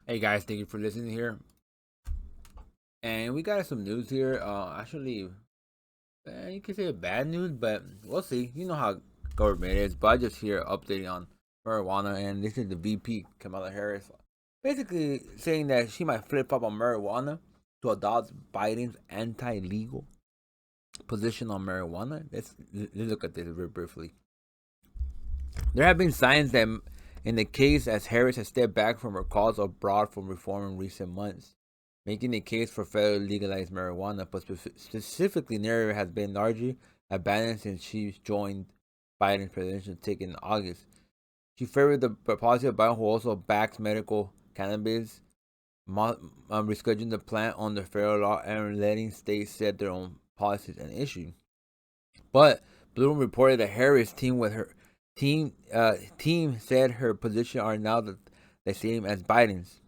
Hey guys, thank you for listening here. And we got some news here. You could say bad news, but we'll see. You know how government is. But I just here updating on marijuana, and this is the VP Kamala Harris, basically saying that she might flip flop on marijuana to adopt Biden's anti-legal position on marijuana. Let's look at this very briefly. There have been signs that in the case as Harris has stepped back from her calls abroad for reform in recent months, making the case for federally legalized marijuana, but specifically narrative has been largely abandoned since she joined Biden's presidential ticket in August. She favored the policy of Biden, who also backs medical cannabis, rescheduling the plant under federal law and letting states set their own policies and issues. But Bloom reported that Harris' team with her team said her position are now the same as Biden's.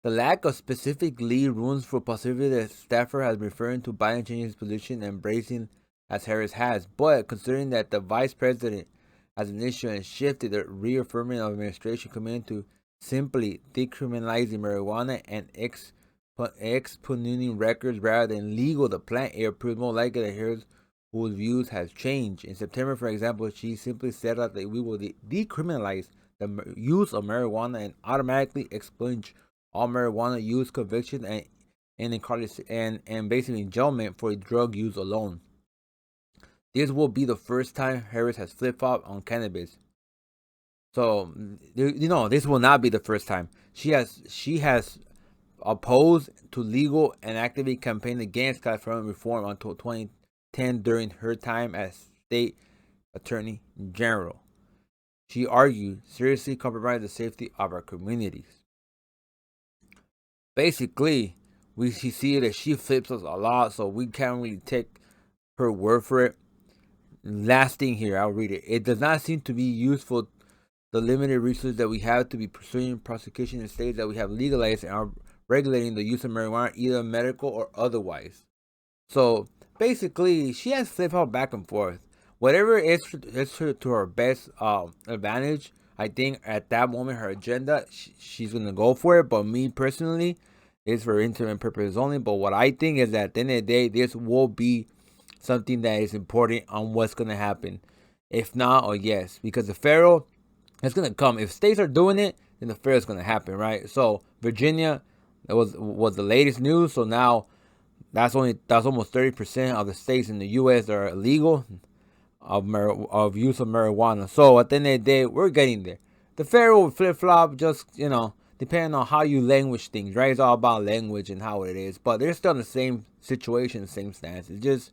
The lack of specific lead rules for possibility that staffer has referring to Biden changing his position and embracing as Harris has, but considering that the vice president has an issue and shifted the reaffirming of administration commitment to simply decriminalizing marijuana and expunting records rather than legal the plant, it appears more likely that Harris whose views has changed. In September, for example, she simply said that we will decriminalize the use of marijuana and automatically expunge all marijuana use conviction and basically enjoyment for drug use alone. This will be the first time Harris has flip flopped on cannabis. So this will not be the first time. She has opposed to legal and actively campaigned against California reform until 2010 during her time as state attorney general. She argued seriously compromise the safety of our communities. Basically, we see that she flips us a lot, so we can't really take her word for it. Last thing here, I'll read it. It does not seem to be useful the limited resources that we have to be pursuing prosecution in states that we have legalized and are regulating the use of marijuana, either medical or otherwise. So basically, she has flip flop back and forth. Whatever is to her best advantage, I think at that moment her agenda, she's gonna go for it. But me personally, it's for interim purposes only. But what I think is that at the end of the day, this will be something that is important on what's gonna happen. If not, or yes, because the federal it's gonna come. If states are doing it, then the fair is gonna happen, right? So Virginia, that was the latest news. So now that's almost 30% of the states in the U.S. that are illegal of use of marijuana. So at the end of the day, we're getting there. The federal will flip flop, just depending on how you language things, right? It's all about language and how it is. But they're still in the same situation, same stance. This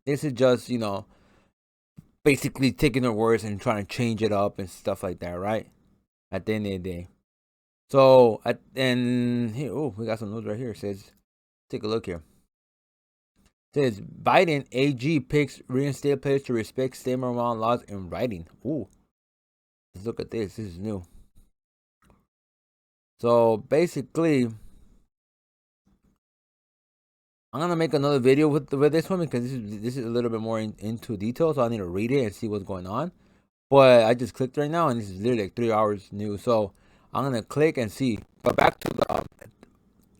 is just basically taking their words and trying to change it up and stuff like that, right? At the end of the day. So and here, we got some news right here. It says, take a look here. It says Biden AG picks reinstate players to respect state marijuana laws in writing. Ooh, let's look at this. This is new. So basically, I'm gonna make another video with this one because this is a little bit more into detail. So I need to read it and see what's going on. But I just clicked right now, and this is literally like 3 hours new. So I'm gonna click and see. But back to the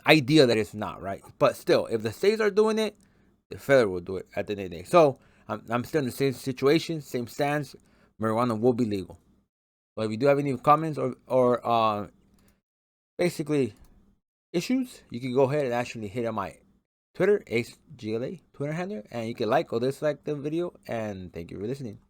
idea that it's not right. But still, if the states are doing it, the federal will do it at the end of the day. So I'm still in the same situation, same stance. Marijuana will be legal. But if you do have any comments or basically issues, you can go ahead and actually hit on my Twitter, AceGLA Twitter handle, and you can like or dislike the video. And thank you for listening.